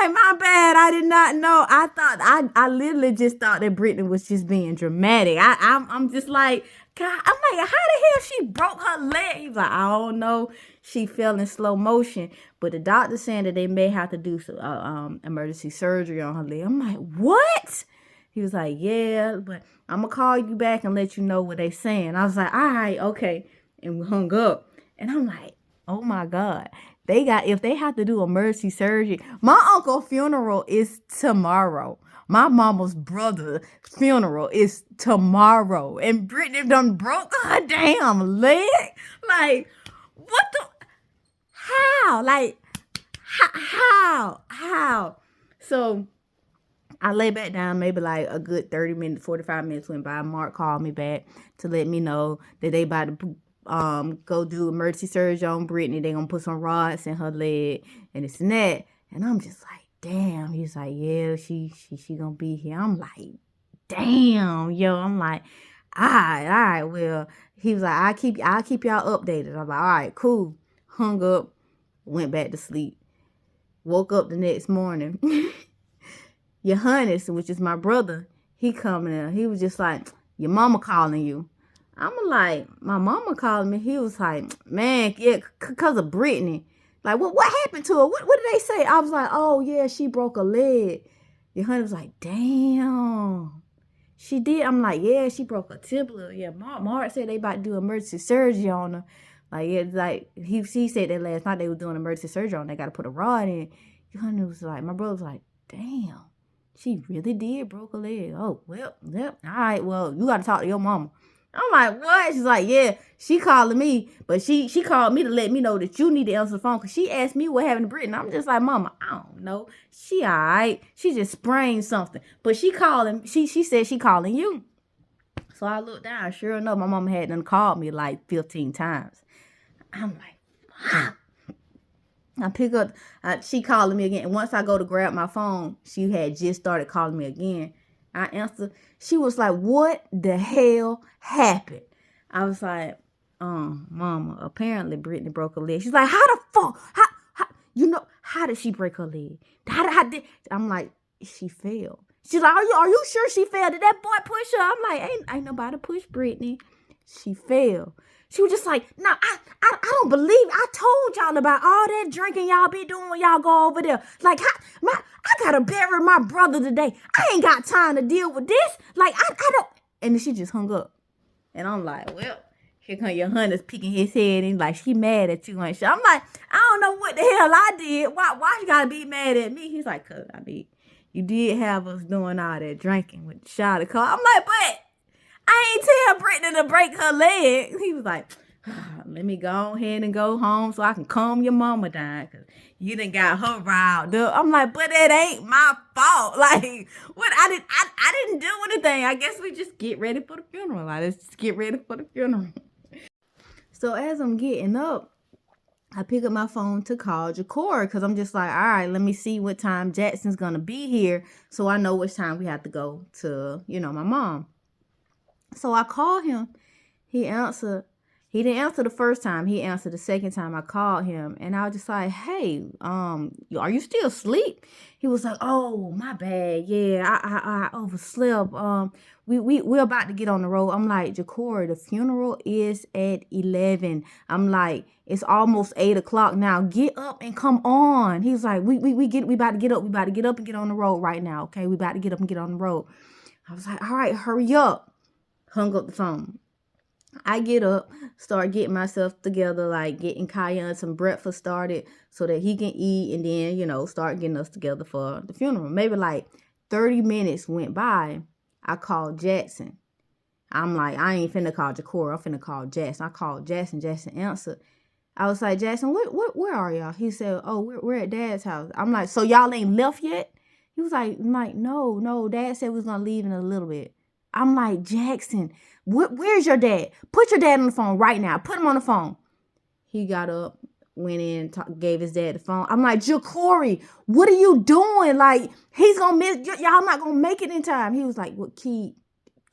like, my bad. I did not know. I literally just thought that Britney was just being dramatic. I'm just like, God, I'm like, how the hell she broke her leg? He's like, I don't know. She fell in slow motion, but the doctor saying that they may have to do some emergency surgery on her leg. I'm like, what? He was like, yeah, but I'm gonna call you back and let you know what they saying. I was like, all right, okay, and we hung up. And I'm like, oh my God. If they have to do emergency surgery, my uncle's funeral is tomorrow. My mama's brother's funeral is tomorrow. And Brittany done broke her damn leg. Like, what the? How? Like, how? So I lay back down, maybe like a good 30 minutes, 45 minutes went by. Mark called me back to let me know that they about to go do emergency surgery on Britney. They gonna put some rods in her leg and this and that. And I'm just like, damn. He's like, yeah, she gonna be here. I'm like, damn, yo. I'm like, all right, well. He was like, I'll keep y'all updated. I'm like, all right, cool. Hung up, went back to sleep. Woke up the next morning. Johannes, which is my brother, he coming in. He was just like, your mama calling you. I'm like, my mama calling me. He was like, man, yeah, because of Britney. Like, what happened to her? What did they say? I was like, oh, yeah, she broke a leg. Johannes was like, damn. She did. I'm like, yeah, she broke a tibia. Yeah, Mark said they about to do emergency surgery on her. Like, it's like, he said that last night they were doing emergency surgery on her. They got to put a rod in. Johannes was like, my brother was like, damn. She really did broke a leg. Oh, well, yep. All right, well, you got to talk to your mama. I'm like, what? She's like, yeah, she calling me. But she called me to let me know that you need to answer the phone because she asked me what happened to Britney. I'm just like, mama, I don't know. She all right. She just sprained something. But she said she calling you. So I looked down. Sure enough, my mama had done called me like 15 times. I'm like, wow. I pick up, she calling me again. And once I go to grab my phone, she had just started calling me again. I answered. She was like, what the hell happened? I was like, mama, apparently Britney broke her leg. She's like, how the fuck? How did she break her leg? How did? I'm like, she fell. She's like, are you sure she fell? Did that boy push her? I'm like, ain't nobody push Britney. She fell. She was just like, no, I don't believe. I told y'all about all that drinking y'all be doing when y'all go over there. Like, I gotta bury my brother today. I ain't got time to deal with this. Like, I don't. And then she just hung up. And I'm like, well, here come your Hunter's peeking his head and like, she mad at you and shit. I'm like, I don't know what the hell I did. Why you gotta be mad at me? He's like, cause you did have us doing all that drinking with the shot of car. I'm like, but I ain't tell Britney to break her leg. He was like, let me go ahead and go home so I can calm your mama down because you done got her riled up. I'm like, but it ain't my fault. Like, what? I didn't do anything. I guess we just get ready for the funeral. Like, let's just get ready for the funeral. So as I'm getting up, I pick up my phone to call Jacor because I'm just like, all right, let me see what time Jackson's going to be here so I know which time we have to go to, my mom. So I called him. He answered. He didn't answer the first time. He answered the second time I called him. And I was just like, hey, are you still asleep? He was like, oh, my bad. Yeah, I overslept. We're about to get on the road. I'm like, Jacor, the funeral is at 11. I'm like, it's almost 8 o'clock now. Get up and come on. He's like, we about to get up. We about to get up and get on the road right now. Okay, we about to get up and get on the road. I was like, all right, hurry up. Hung up the phone. I get up, start getting myself together, like getting Kyan some breakfast started so that he can eat and then, start getting us together for the funeral. Maybe like 30 minutes went by. I called Jackson. I'm like, I ain't finna call Jacor. I'm finna call Jackson. I called Jackson. Jackson answered. I was like, Jackson, where are y'all? He said, oh, we're at Dad's house. I'm like, so y'all ain't left yet? He was like, no. Dad said we was gonna leave in a little bit. I'm like, Jackson, where's your dad? Put your dad on the phone right now. Put him on the phone. He got up, went in, gave his dad the phone. I'm like, Jacori, what are you doing? Like, he's going to miss, y'all not going to make it in time. He was like, what, can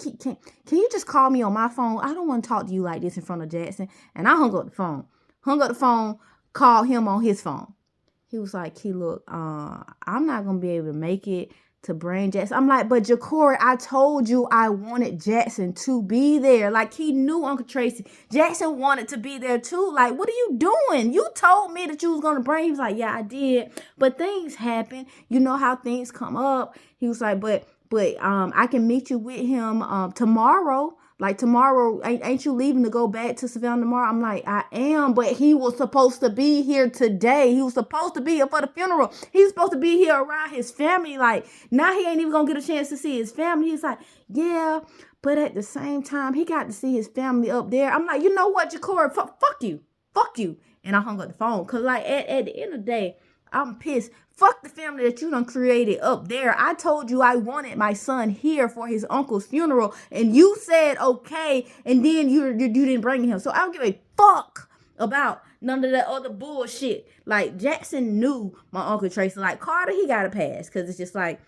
you just call me on my phone? I don't want to talk to you like this in front of Jackson. And I hung up the phone, called him on his phone. He was like, Key, look, I'm not going to be able to make it to bring Jackson. I'm like, but Jacory, I told you I wanted Jackson to be there. Like, he knew Uncle Tracy. Jackson wanted to be there too. Like, what are you doing? You told me that you was going to bring. He was like, yeah, I did. But things happen. You know how things come up. He was like, but I can meet you with him tomorrow. Like, tomorrow, ain't you leaving to go back to Savannah tomorrow? I'm like, I am, but he was supposed to be here today. He was supposed to be here for the funeral. He's supposed to be here around his family. Like, now he ain't even gonna get a chance to see his family. He's like, yeah, but at the same time, he got to see his family up there. I'm like, you know what, Jacory, fuck you. Fuck you. And I hung up the phone. Because, like, at the end of the day, I'm pissed. Fuck the family that you done created up there. I told you I wanted my son here for his uncle's funeral, and you said okay, and then you didn't bring him. So I don't give a fuck about none of that other bullshit. Like, Jackson knew my Uncle Tracy. Like, Carter, he got a pass, because it's just like,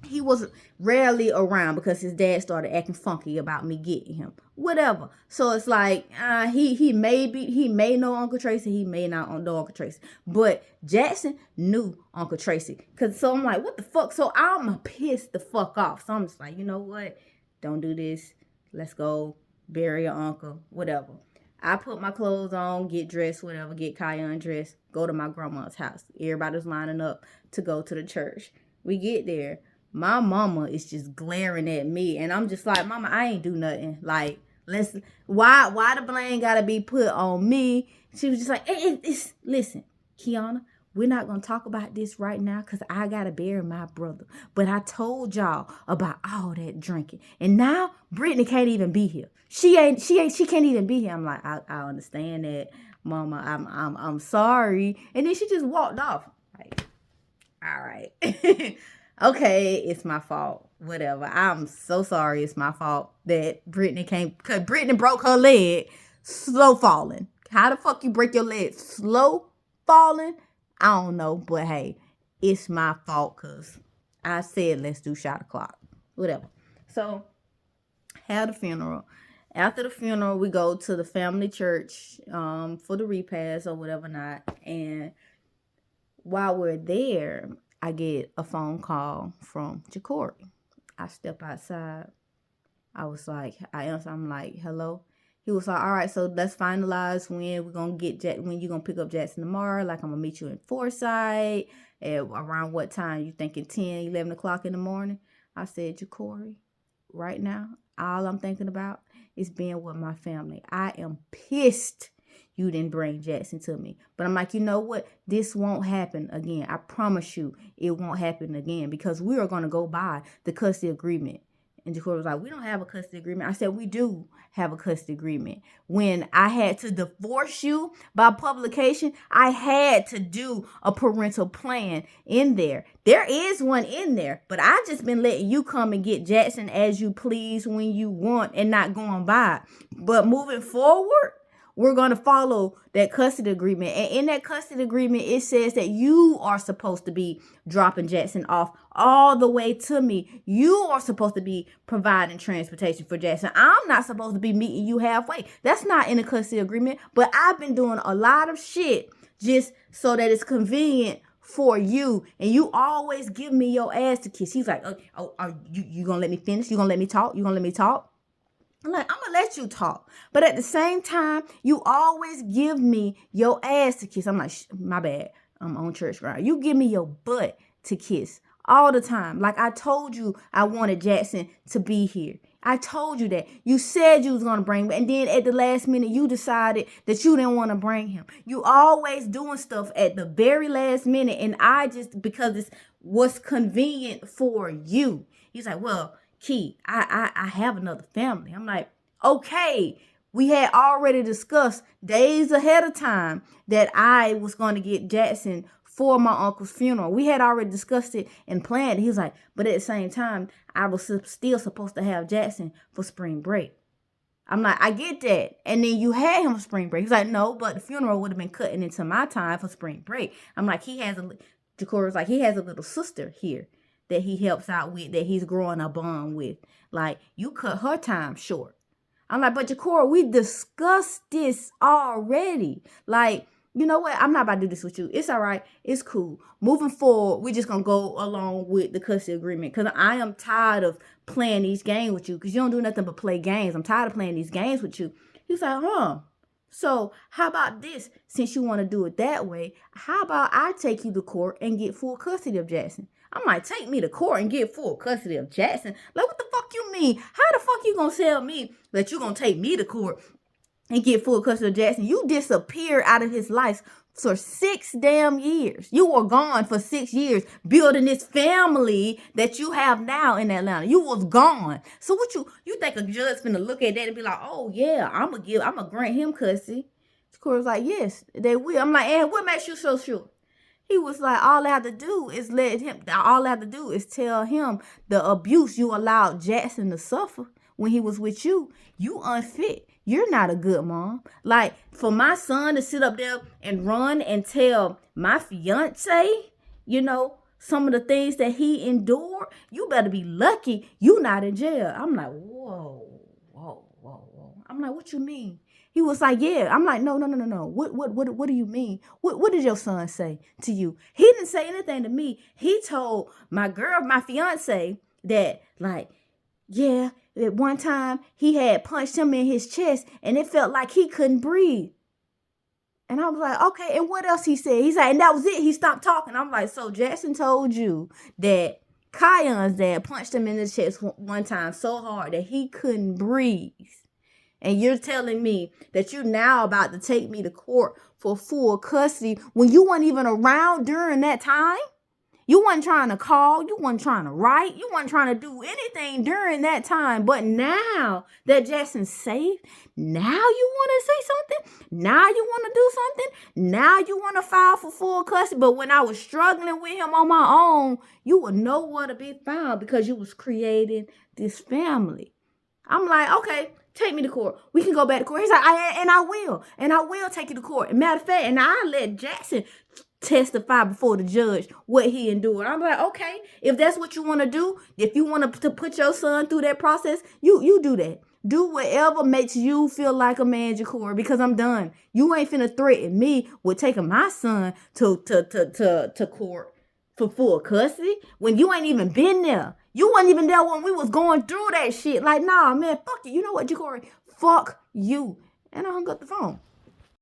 he was rarely around because his dad started acting funky about me getting him. Whatever. So it's like, he may know Uncle Tracy, he may not know Uncle Tracy. But Jackson knew Uncle Tracy. So I'm like, what the fuck? So I'm pissed the fuck off. So I'm just like, you know what? Don't do this. Let's go bury your uncle. Whatever. I put my clothes on, get dressed, whatever, get Kaya undressed, go to my grandma's house. Everybody's lining up to go to the church. We get there. My mama is just glaring at me, and I'm just like, Mama, I ain't do nothing. Like, why the blame gotta be put on me? She was just like, listen, Kiana, we're not gonna talk about this right now because I gotta bury my brother. But I told y'all about all that drinking, and now Britney can't even be here. She can't even be here. I'm like, I understand that, Mama. I'm sorry. And then she just walked off. Like, all right. Okay, it's my fault. Whatever. I'm so sorry. It's my fault that Britney came, because Britney broke her leg slow falling. How the fuck you break your leg slow falling? I don't know. But hey, it's my fault because I said let's do shot o'clock. Whatever. So, had the funeral. After the funeral, we go to the family church for the repast or whatever not. And while we're there, I get a phone call from Jacory. I step outside. I answer. I'm like, hello. He was like, all right, so let's finalize when we're going to get when you're going to pick up Jackson tomorrow. Like, I'm going to meet you in Forsyth. Around what time? You thinking 10, 11 o'clock in the morning? I said, Jacory, right now, all I'm thinking about is being with my family. I am pissed you didn't bring Jackson to me. But I'm like, you know what? This won't happen again. I promise you it won't happen again, because we are going to go by the custody agreement. And Jacory was like, we don't have a custody agreement. I said, we do have a custody agreement. When I had to divorce you by publication, I had to do a parental plan in there. There is one in there, but I just been letting you come and get Jackson as you please when you want and not going by. But moving forward, we're going to follow that custody agreement. And in that custody agreement, it says that you are supposed to be dropping Jackson off all the way to me. You are supposed to be providing transportation for Jackson. I'm not supposed to be meeting you halfway. That's not in the custody agreement. But I've been doing a lot of shit just so that it's convenient for you. And you always give me your ass to kiss. He's like, you going to let me finish? You going to let me talk? You going to let me talk? I'm like, I'm going to let you talk. But at the same time, you always give me your ass to kiss. I'm like, my bad. I'm on church ground. You give me your butt to kiss all the time. Like, I told you I wanted Jackson to be here. I told you that. You said you was going to bring him. And then at the last minute, you decided that you didn't want to bring him. You always doing stuff at the very last minute. And I just, because it's what's convenient for you. He's like, well, Key, I have another family. I'm like, okay, we had already discussed days ahead of time that I was going to get Jackson for my uncle's funeral. We had already discussed it and planned. He was like, but at the same time, I was still supposed to have Jackson for spring break. I'm like, I get that. And then you had him for spring break. He's like, no, but the funeral would have been cutting into my time for spring break. I'm like, Jacory was like, he has a little sister here that he helps out with, that he's growing a bond with. Like, you cut her time short. I'm like, but Jacory, we discussed this already. Like, you know what? I'm not about to do this with you. It's all right. It's cool. Moving forward, we're just going to go along with the custody agreement because I am tired of playing these games with you because you don't do nothing but play games. I'm tired of playing these games with you. He's like, huh. So how about this? Since you want to do it that way, how about I take you to court and get full custody of Jackson? I'm like, take me to court and get full custody of Jackson? Like, what the fuck you mean? How the fuck you gonna tell me that you gonna take me to court and get full custody of Jackson? You disappeared out of his life for 6 damn years. You were gone for 6 years building this family that you have now in Atlanta. You was gone. So what you think a judge finna look at that and be like, oh yeah, I'm gonna grant him custody? The court was like, yes, they will. I'm like, and what makes you so sure? He was like, all I have to do is tell him the abuse you allowed Jackson to suffer when he was with you. You unfit. You're not a good mom. Like, for my son to sit up there and run and tell my fiance, some of the things that he endured, you better be lucky you not in jail. I'm like, whoa. I'm like, what you mean? He was like, yeah. I'm like, no. What do you mean? What did your son say to you? He didn't say anything to me. He told my fiance, that, like, yeah, at one time he had punched him in his chest and it felt like he couldn't breathe. And I was like, okay, and what else he said? He's like, and that was it. He stopped talking. I'm like, so Jackson told you that Kion's dad punched him in the chest one time so hard that he couldn't breathe. And you're telling me that you're now about to take me to court for full custody when you weren't even around during that time? You wasn't trying to call. You wasn't trying to write. You wasn't trying to do anything during that time. But now that Jackson's safe, now you want to say something? Now you want to do something? Now you want to file for full custody? But when I was struggling with him on my own, you were nowhere to be found because you was creating this family. I'm like, okay, take me to court. We can go back to court. He's like, I will take you to court. And matter of fact, and I let Jackson testify before the judge what he endured. I'm like, okay, if that's what you want to do, if you want to put your son through that process, you do that. Do whatever makes you feel like a man, Ja'Cory, because I'm done. You ain't finna threaten me with taking my son to court for full custody when you ain't even been there. You wasn't even there when we was going through that shit. Like, nah, man, fuck you. You know what, Ja'Cory? Fuck you. And I hung up the phone.